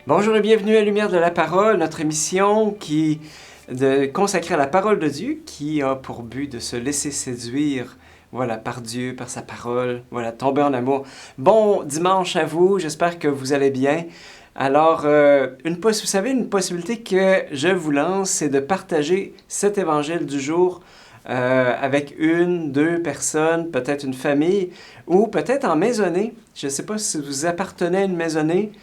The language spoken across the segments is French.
Bonjour et bienvenue à Lumière de la Parole, notre émission consacrée à la parole de Dieu qui a pour but de se laisser séduire par Dieu, par sa parole, tomber en amour. Bon dimanche à vous, j'espère que vous allez bien. Alors, vous savez, une possibilité que je vous lance, c'est de partager cet évangile du jour avec une, deux personnes, peut-être une famille, ou peut-être en maisonnée. Je ne sais pas si vous appartenez à une maisonnée,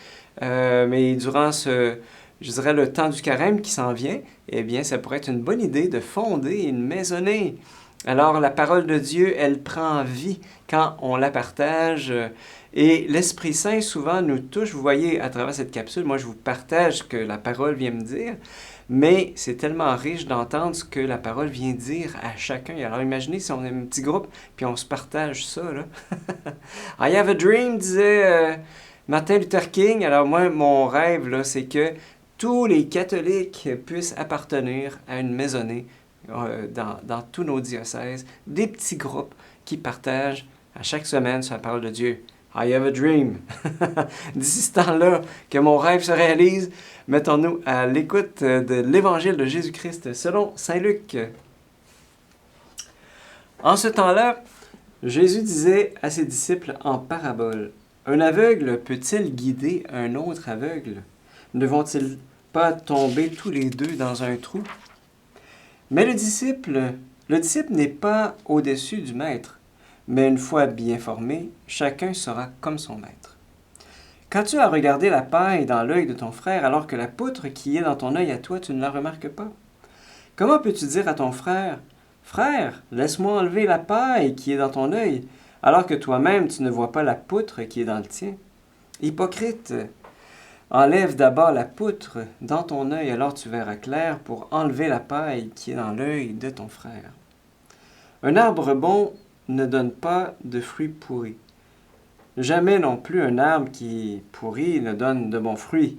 mais durant le temps du carême qui s'en vient, eh bien, ça pourrait être une bonne idée de fonder une maisonnée. Alors, la parole de Dieu, elle prend vie quand on la partage. Et l'Esprit Saint, souvent, nous touche. Vous voyez, à travers cette capsule, moi, je vous partage ce que la parole vient me dire. Mais c'est tellement riche d'entendre ce que la parole vient dire à chacun. Alors, imaginez si on est un petit groupe, puis on se partage ça, là. I have a dream, disait Martin Luther King. Alors, moi, mon rêve, là, c'est que tous les catholiques puissent appartenir à une maisonnée dans tous nos diocèses, des petits groupes qui partagent à chaque semaine sur la parole de Dieu. I have a dream. D'ici ce temps-là, que mon rêve se réalise, mettons-nous à l'écoute de l'Évangile de Jésus-Christ selon Saint Luc. En ce temps-là, Jésus disait à ses disciples en parabole, « Un aveugle peut-il guider un autre aveugle? Ne vont-ils pas tomber tous les deux dans un trou? Mais le disciple n'est pas au-dessus du maître, mais une fois bien formé, chacun sera comme son maître. Quand tu as regardé la paille dans l'œil de ton frère, alors que la poutre qui est dans ton œil à toi, tu ne la remarques pas? Comment peux-tu dire à ton frère, « Frère, laisse-moi enlever la paille qui est dans ton œil, alors que toi-même tu ne vois pas la poutre qui est dans le tien? Hypocrite, enlève d'abord la poutre dans ton œil, alors tu verras clair pour enlever la paille qui est dans l'œil de ton frère. Un arbre bon ne donne pas de fruits pourris. Jamais non plus un arbre qui est pourri ne donne de bons fruits.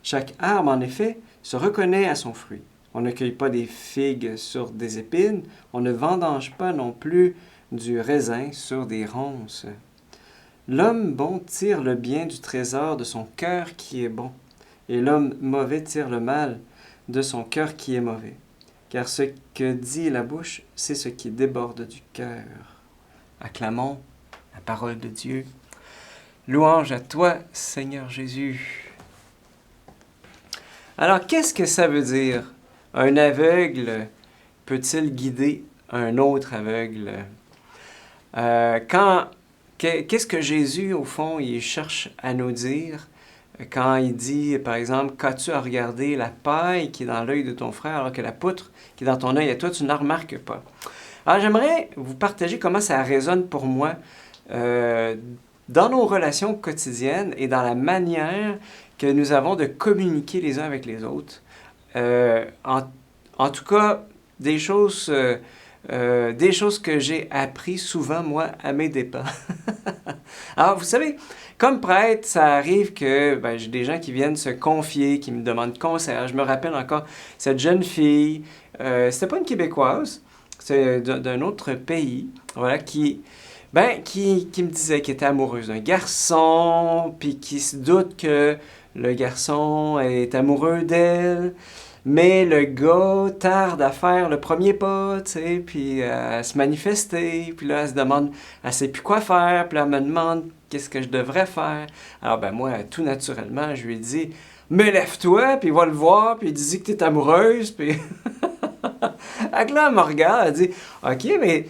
Chaque arbre, en effet, se reconnaît à son fruit. On ne cueille pas des figues sur des épines, on ne vendange pas non plus du raisin sur des ronces. L'homme bon tire le bien du trésor de son cœur qui est bon, et l'homme mauvais tire le mal de son cœur qui est mauvais. Car ce que dit la bouche, c'est ce qui déborde du cœur. » Acclamons la parole de Dieu. Louange à toi, Seigneur Jésus. Alors, qu'est-ce que ça veut dire? Un aveugle peut-il guider un autre aveugle? Qu'est-ce que Jésus, au fond, il cherche à nous dire quand il dit, par exemple, « Qu'as-tu à regarder la paille qui est dans l'œil de ton frère, alors que la poutre qui est dans ton œil à toi, tu ne la remarques pas? » Alors, j'aimerais vous partager comment ça résonne pour moi dans nos relations quotidiennes et dans la manière que nous avons de communiquer les uns avec les autres. En tout cas, des choses que j'ai appris souvent, moi, à mes dépens. Alors, vous savez, comme prêtre, ça arrive que j'ai des gens qui viennent se confier, qui me demandent conseil. Alors, je me rappelle encore, cette jeune fille, c'était pas une Québécoise, c'est d'un autre pays, qui me disait qu'elle était amoureuse d'un garçon, puis qui se doute que le garçon est amoureux d'elle, mais le gars tarde à faire le premier pas, tu sais, puis à se manifester, puis là, elle se demande, elle sait plus quoi faire, puis là, elle me demande qu'est-ce que je devrais faire. Alors, moi, tout naturellement, je lui ai dit, mais lève-toi, puis va le voir, puis dis que t'es amoureuse, puis... Donc là, elle me regarde, elle dit, OK, mais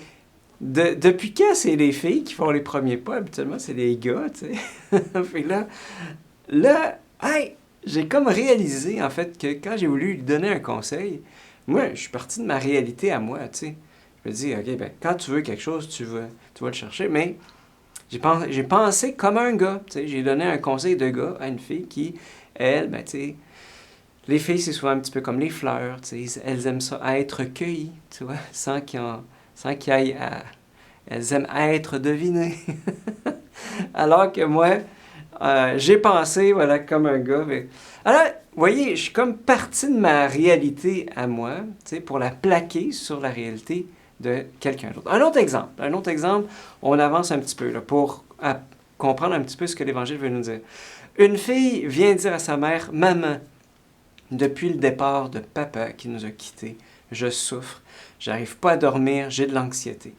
depuis quand c'est les filles qui font les premiers pas? Habituellement, c'est les gars, tu sais. Puis là, hey, j'ai comme réalisé, en fait, que quand j'ai voulu lui donner un conseil, moi, je suis parti de ma réalité à moi, tu sais. Je me dis, OK, quand tu veux quelque chose, tu vas le chercher, mais j'ai pensé comme un gars, tu sais. J'ai donné un conseil de gars à une fille qui, elle, tu sais, les filles, c'est souvent un petit peu comme les fleurs, tu sais. Elles aiment ça, être cueillies, tu vois, sans qu'il y ait à... Elles aiment être devinées. Alors que moi, j'ai pensé, comme un gars. Alors, vous voyez, je suis comme parti de ma réalité à moi, tu sais, pour la plaquer sur la réalité de quelqu'un d'autre. Un autre exemple, on avance un petit peu là, pour comprendre un petit peu ce que l'Évangile veut nous dire. Une fille vient dire à sa mère, « Maman, depuis le départ de papa qui nous a quittés, je souffre, j'arrive pas à dormir, j'ai de l'anxiété. »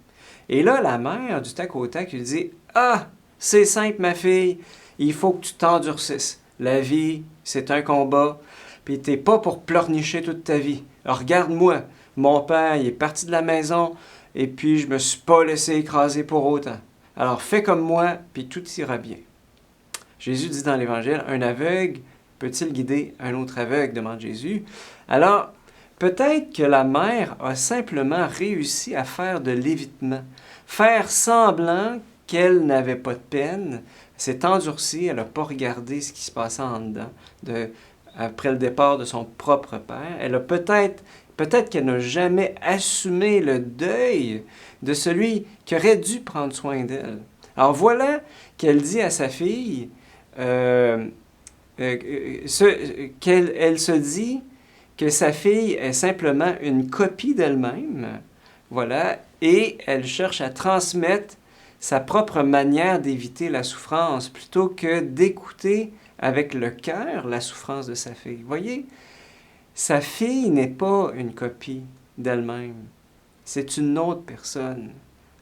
Et là, la mère, du tac au tac, lui dit, « Ah, c'est simple, ma fille, il faut que tu t'endurcisses. La vie, c'est un combat, puis t'es pas pour pleurnicher toute ta vie. Alors, regarde-moi, mon père, il est parti de la maison, et puis je me suis pas laissé écraser pour autant. Alors, fais comme moi, puis tout ira bien. » Jésus dit dans l'Évangile, « Un aveugle peut-il guider un autre aveugle? » demande Jésus. Alors, peut-être que la mère a simplement réussi à faire de l'évitement, faire semblant qu'elle n'avait pas de peine, s'est endurcie, elle n'a pas regardé ce qui se passait en dedans, après le départ de son propre père. Elle a peut-être qu'elle n'a jamais assumé le deuil de celui qui aurait dû prendre soin d'elle. Alors voilà qu'elle dit à sa fille, elle se dit que sa fille est simplement une copie d'elle-même, voilà, et elle cherche à transmettre sa propre manière d'éviter la souffrance plutôt que d'écouter avec le cœur la souffrance de sa fille. Voyez, sa fille n'est pas une copie d'elle-même, c'est une autre personne,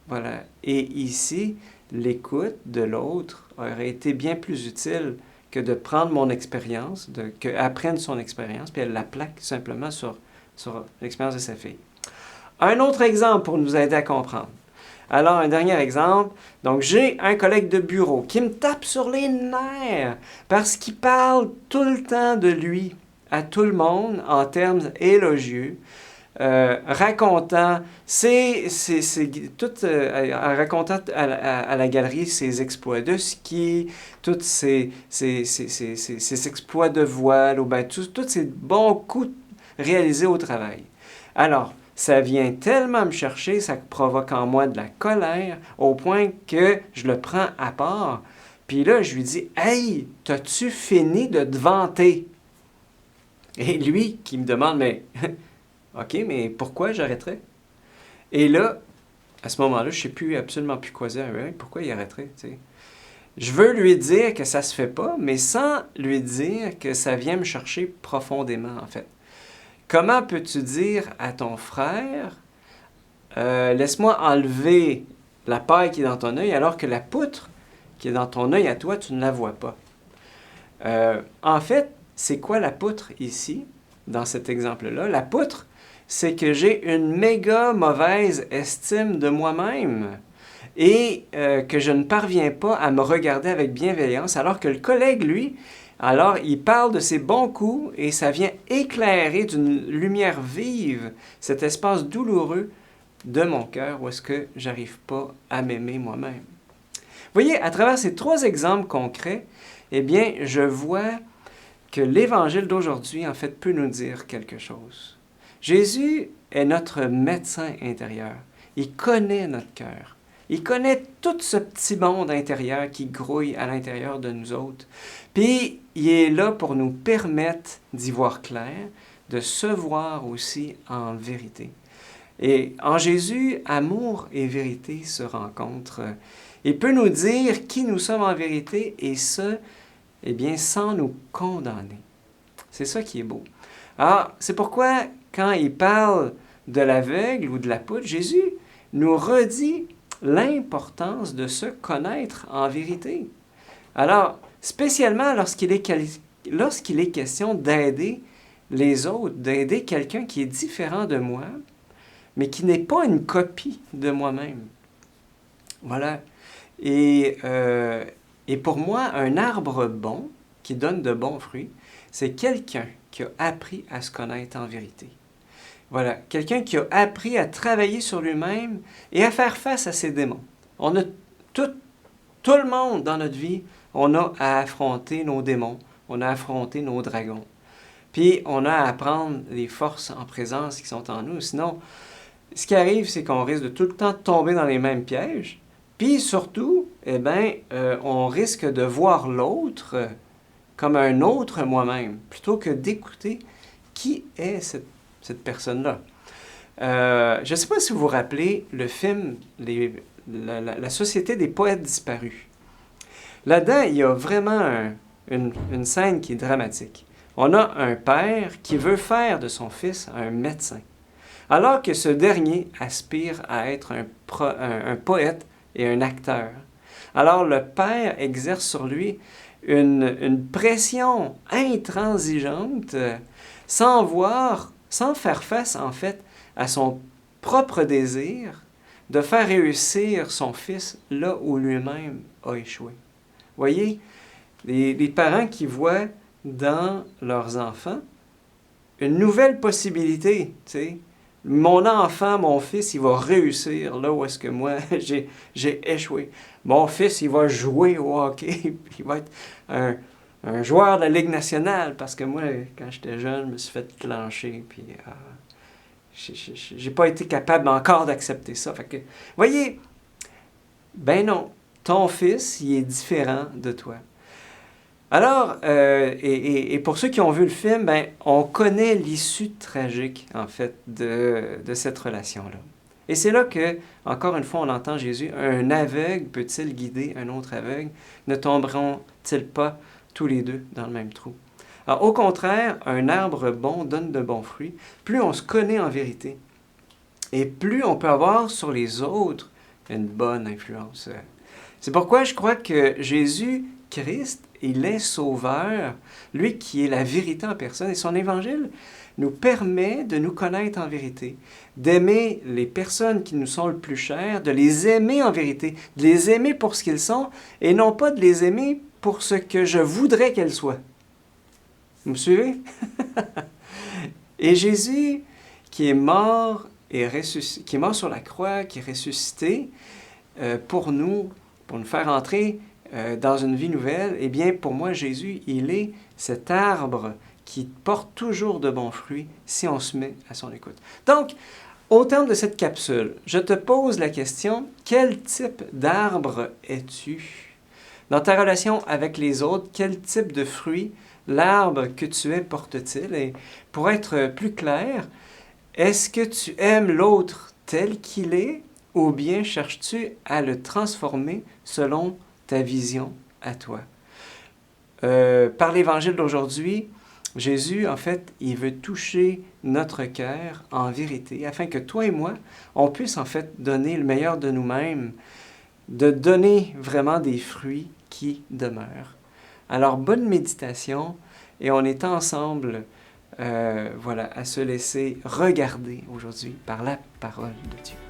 voilà. Et ici, l'écoute de l'autre aurait été bien plus utile que de prendre mon expérience, qu'elle prenne son expérience, puis elle la plaque simplement sur l'expérience de sa fille. Un autre exemple pour nous aider à comprendre. Alors, un dernier exemple. Donc, j'ai un collègue de bureau qui me tape sur les nerfs parce qu'il parle tout le temps de lui à tout le monde en termes élogieux, racontant racontant à la galerie ses exploits de ski, tous ses exploits de voile, ou bien tous ces bons coups réalisés au travail. Alors, ça vient tellement me chercher, ça provoque en moi de la colère, au point que je le prends à part. Puis là, je lui dis, « Hey, t'as-tu fini de te vanter? » Et lui, qui me demande, « Mais, OK, mais pourquoi j'arrêterais? » Et là, à ce moment-là, je ne sais absolument plus quoi dire. Pourquoi il arrêterait, tu sais? Je veux lui dire que ça ne se fait pas, mais sans lui dire que ça vient me chercher profondément, en fait. Comment peux-tu dire à ton frère, laisse-moi enlever la paille qui est dans ton œil, alors que la poutre qui est dans ton œil à toi, tu ne la vois pas? En fait, c'est quoi la poutre ici, dans cet exemple-là? La poutre, c'est que j'ai une méga mauvaise estime de moi-même et que je ne parviens pas à me regarder avec bienveillance, alors que le collègue, lui, alors il parle de ses bons coups et ça vient éclairer d'une lumière vive cet espace douloureux de mon cœur où est-ce que j'arrive pas à m'aimer moi-même. Vous voyez, à travers ces 3 exemples concrets, eh bien, je vois que l'Évangile d'aujourd'hui, en fait, peut nous dire quelque chose. Jésus est notre médecin intérieur. Il connaît notre cœur. Il connaît tout ce petit monde intérieur qui grouille à l'intérieur de nous autres. Puis, il est là pour nous permettre d'y voir clair, de se voir aussi en vérité. Et en Jésus, amour et vérité se rencontrent. Il peut nous dire qui nous sommes en vérité et ce, eh bien, sans nous condamner. C'est ça qui est beau. Alors, c'est pourquoi, quand il parle de l'aveugle ou de la poutre, Jésus nous redit l'importance de se connaître en vérité. Alors, spécialement lorsqu'il est question d'aider les autres, d'aider quelqu'un qui est différent de moi, mais qui n'est pas une copie de moi-même. Voilà. Et pour moi, un arbre bon, qui donne de bons fruits, c'est quelqu'un qui a appris à se connaître en vérité. Voilà, quelqu'un qui a appris à travailler sur lui-même et à faire face à ses démons. On a tout le monde dans notre vie, on a à affronter nos démons, on a à affronter nos dragons. Puis on a à apprendre les forces en présence qui sont en nous. Sinon, ce qui arrive, c'est qu'on risque de tout le temps tomber dans les mêmes pièges. Puis surtout, eh bien, on risque de voir l'autre comme un autre moi-même, plutôt que d'écouter qui est cette personne-là. Je ne sais pas si vous vous rappelez le film La Société des poètes disparus. Là-dedans, il y a vraiment une scène qui est dramatique. On a un père qui veut faire de son fils un médecin, alors que ce dernier aspire à être un poète et un acteur. Alors le père exerce sur lui une pression intransigeante sans faire face en fait à son propre désir de faire réussir son fils là où lui-même a échoué. Voyez, les parents qui voient dans leurs enfants une nouvelle possibilité, tu sais. Mon enfant, mon fils, il va réussir là où est-ce que moi, j'ai échoué. Mon fils, il va jouer au hockey, puis il va être un joueur de la Ligue nationale, parce que moi, quand j'étais jeune, je me suis fait clencher, puis j'ai pas été capable encore d'accepter ça. Fait que, voyez, ben non, ton fils, il est différent de toi. Alors, et pour ceux qui ont vu le film, ben, on connaît l'issue tragique, en fait, de cette relation-là. Et c'est là que, encore une fois, on entend Jésus, un aveugle peut-il guider un autre aveugle? Ne tomberont-ils pas tous les deux dans le même trou? Alors, au contraire, un arbre bon donne de bons fruits. Plus on se connaît en vérité, et plus on peut avoir sur les autres une bonne influence. C'est pourquoi je crois que Jésus Christ, il est sauveur, lui qui est la vérité en personne, et son évangile nous permet de nous connaître en vérité, d'aimer les personnes qui nous sont le plus chères, de les aimer en vérité, de les aimer pour ce qu'ils sont, et non pas de les aimer pour ce que je voudrais qu'elles soient. Vous me suivez? Et Jésus, qui est mort qui est mort sur la croix, qui est ressuscité pour nous faire entrer dans une vie nouvelle, eh bien, pour moi, Jésus, il est cet arbre qui porte toujours de bons fruits si on se met à son écoute. Donc, au terme de cette capsule, je te pose la question, quel type d'arbre es-tu? Dans ta relation avec les autres, quel type de fruits l'arbre que tu es porte-t-il? Et pour être plus clair, est-ce que tu aimes l'autre tel qu'il est ou bien cherches-tu à le transformer selon ta vision à toi? Par l'Évangile d'aujourd'hui, Jésus, en fait, il veut toucher notre cœur en vérité, afin que toi et moi, on puisse en fait donner le meilleur de nous-mêmes, de donner vraiment des fruits qui demeurent. Alors, bonne méditation, et on est ensemble, voilà, à se laisser regarder aujourd'hui par la parole de Dieu.